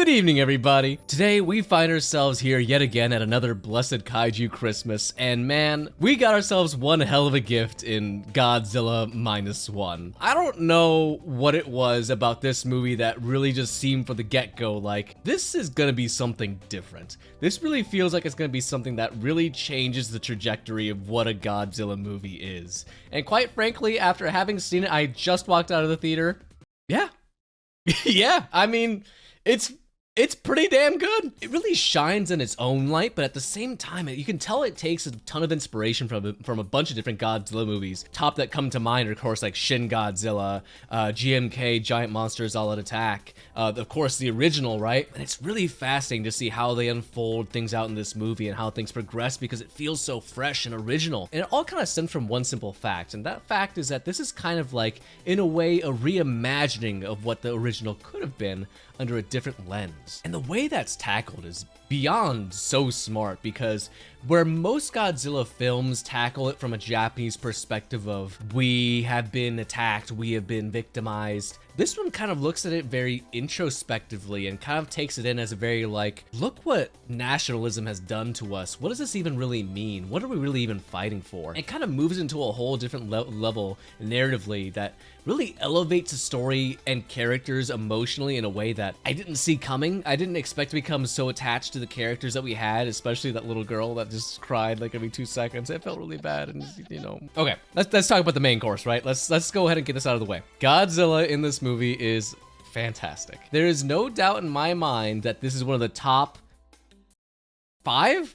Good evening, everybody. Today, we find ourselves here yet again at another Blessed Kaiju Christmas, and man, we got ourselves one hell of a gift in Godzilla -1. I don't know what it was about this movie that really just seemed from the get-go like, this is gonna be something different. This really feels like it's gonna be something that really changes the trajectory of what a Godzilla movie is. And quite frankly, after having seen it, I just walked out of the theater. Yeah. Yeah, I mean, it's pretty damn good. It really shines in its own light, but at the same time, you can tell it takes a ton of inspiration from a bunch of different Godzilla movies. Top that come to mind are, of course, like Shin Godzilla, GMK, Giant Monsters All Out Attack, of course, the original, right? And it's really fascinating to see how they unfold things out in this movie and how things progress because it feels so fresh and original. And it all kind of stems from one simple fact, and that fact is that this is kind of like, in a way, a reimagining of what the original could have been under a different lens. And the way that's tackled is beyond so smart, because where most Godzilla films tackle it from a Japanese perspective of, we have been attacked, we have been victimized, this one kind of looks at it very introspectively and kind of takes it in as a very like, look what nationalism has done to us. What does this even really mean? What are we really even fighting for? It kind of moves into a whole different level narratively that really elevates the story and characters emotionally in a way that I didn't see coming. I didn't expect to become so attached to the characters that we had, especially that little girl that just cried like every 2 seconds. It felt really bad, and you know. Okay, let's talk about the main course, right? Let's go ahead and get this out of the way. Godzilla in this movie is fantastic. There is no doubt in my mind that this is one of the top five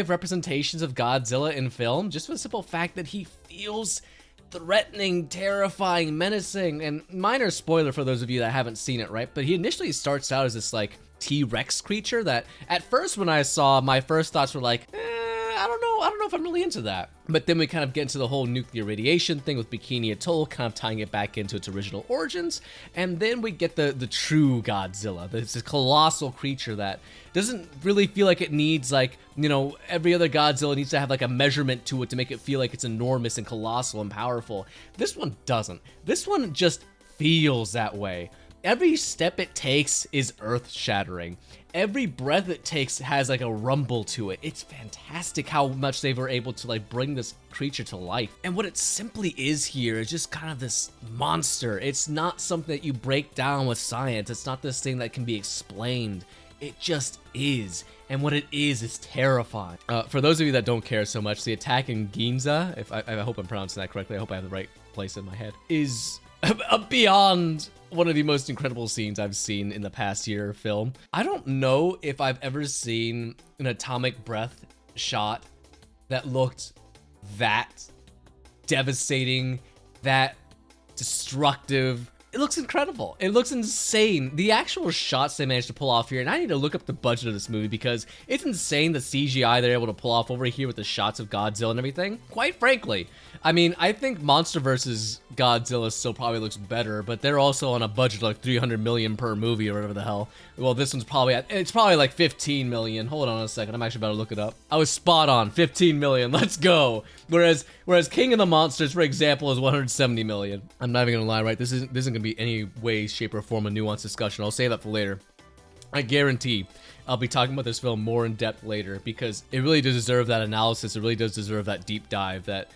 representations of Godzilla in film, just for the simple fact that he feels threatening, terrifying, menacing, and minor spoiler for those of you that haven't seen it, right? But he initially starts out as this like T-Rex creature that at first when I saw, my first thoughts were like, I don't know if I'm really into that. But then we kind of get into the whole nuclear radiation thing with Bikini Atoll, kind of tying it back into its original origins. And then we get the true Godzilla, this colossal creature that doesn't really feel like it needs, like, you know, every other Godzilla needs to have like a measurement to it to make it feel like it's enormous and colossal and powerful. This one doesn't. This one just feels that way. Every step it takes is earth-shattering. Every breath it takes has like a rumble to it. It's fantastic how much they were able to like bring this creature to life. And what it simply is here is just kind of this monster. It's not something that you break down with science. It's not this thing that can be explained. It just is. And what it is terrifying. For those of you that don't care so much, the attack in Ginza, I hope I'm pronouncing that correctly, I hope I have the right place in my head, is beyond one of the most incredible scenes I've seen in the past year of film. I don't know if I've ever seen an atomic breath shot that looked that devastating, that destructive. It looks incredible. It looks insane. The actual shots they managed to pull off here, and I need to look up the budget of this movie because it's insane the CGI they're able to pull off over here with the shots of Godzilla and everything. Quite frankly, I mean, I think Monster vs. Godzilla still probably looks better, but they're also on a budget of like 300 million per movie or whatever the hell. Well, this one's probably it's probably like 15 million. Hold on a second, I'm actually about to look it up. I was spot on, 15 million, let's go. Whereas King of the Monsters, for example, is 170 million. I'm not even gonna lie, right? This isn't gonna be any way, shape, or form a nuanced discussion. I'll save that for later. I guarantee I'll be talking about this film more in depth later because it really does deserve that analysis. It really does deserve that deep dive that,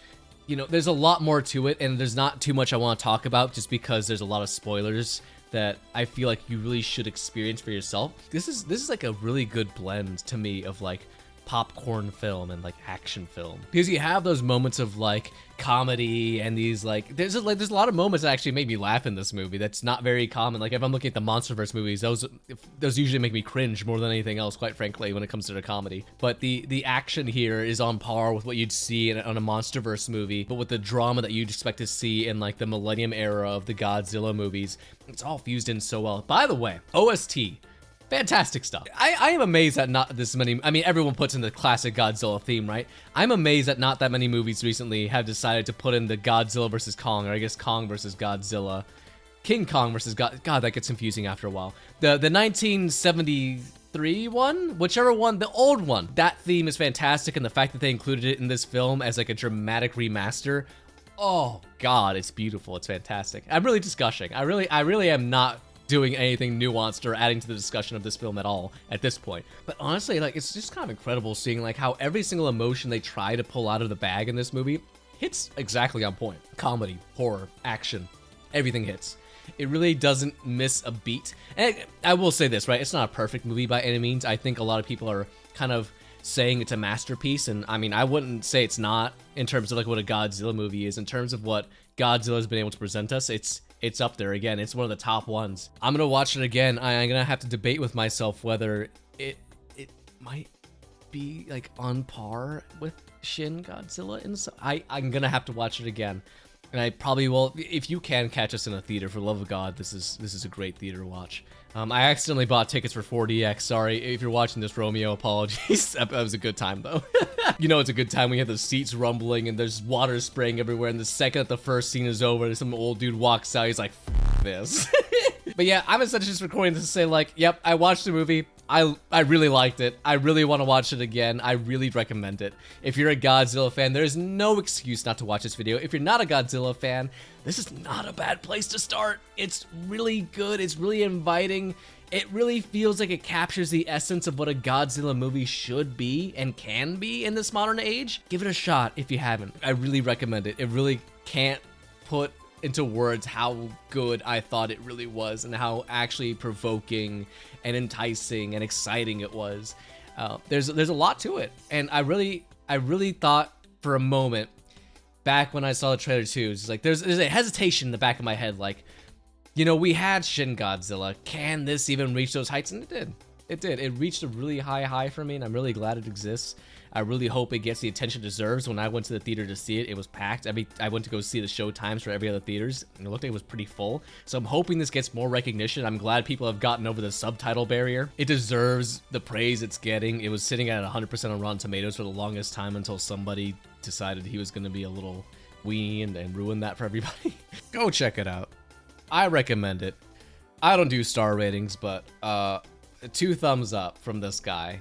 you know, there's a lot more to it, and there's not too much I want to talk about just because there's a lot of spoilers that I feel like you really should experience for yourself. This is like a really good blend to me of like popcorn film and like action film, because you have those moments of like comedy and these like there's a lot of moments that actually made me laugh in this movie that's not very common. Like if I'm looking at the Monsterverse movies, those usually make me cringe more than anything else, quite frankly, when it comes to the comedy. But the action here is on par with what you'd see on a Monsterverse movie, but with the drama that you'd expect to see in like the Millennium era of the Godzilla movies. It's all fused in so well. By the way, OST, fantastic stuff. I am amazed that not this many, I mean, everyone puts in the classic Godzilla theme, right? I'm amazed that not that many movies recently have decided to put in the Godzilla versus Kong, or I guess Kong versus Godzilla. King Kong versus God, that gets confusing after a while. The 1973 one, whichever one, the old one. That theme is fantastic, and the fact that they included it in this film as like a dramatic remaster, oh God, it's beautiful, it's fantastic. I'm really just gushing. I really am not doing anything nuanced or adding to the discussion of this film at all at this point. But honestly, like, it's just kind of incredible seeing like how every single emotion they try to pull out of the bag in this movie hits exactly on point. Comedy, horror, action, everything hits. It really doesn't miss a beat. And I will say this, right? It's not a perfect movie by any means. I think a lot of people are kind of saying it's a masterpiece, and I mean, I wouldn't say it's not in terms of like what a Godzilla movie is. In terms of what Godzilla has been able to present us, it's up there again. It's one of the top ones. I'm gonna watch it again. I'm gonna have to debate with myself whether it might be like on par with Shin Godzilla. I'm gonna have to watch it again. And I probably will, if you can catch us in a theater, for the love of God, this is a great theater to watch. I accidentally bought tickets for 4DX. Sorry, if you're watching this, Romeo, apologies. That was a good time, though. You know it's a good time when you have the seats rumbling and there's water spraying everywhere, and the second that the first scene is over, some old dude walks out, he's like, F this. But yeah, I'm essentially just recording this to say, like, yep, I watched the movie. I really liked it. I really want to watch it again. I really recommend it. If you're a Godzilla fan, there's no excuse not to watch this video. If you're not a Godzilla fan, this is not a bad place to start. It's really good. It's really inviting. It really feels like it captures the essence of what a Godzilla movie should be and can be in this modern age. Give it a shot if you haven't. I really recommend it. It really can't put into words how good I thought it really was and how actually provoking and enticing and exciting it was. There's a lot to it, and I really thought for a moment back when I saw the trailer too, it's like there's a hesitation in the back of my head, like, you know, we had Shin Godzilla, can this even reach those heights? And it did. It reached a really high for me, and I'm really glad it exists. I really hope it gets the attention it deserves. When I went to the theater to see it, it was packed. I went to go see the show times for every other theaters, and it looked like it was pretty full. So I'm hoping this gets more recognition. I'm glad people have gotten over the subtitle barrier. It deserves the praise it's getting. It was sitting at 100% on Rotten Tomatoes for the longest time until somebody decided he was going to be a little weenie and ruin that for everybody. Go check it out. I recommend it. I don't do star ratings, but 2 thumbs up from this guy.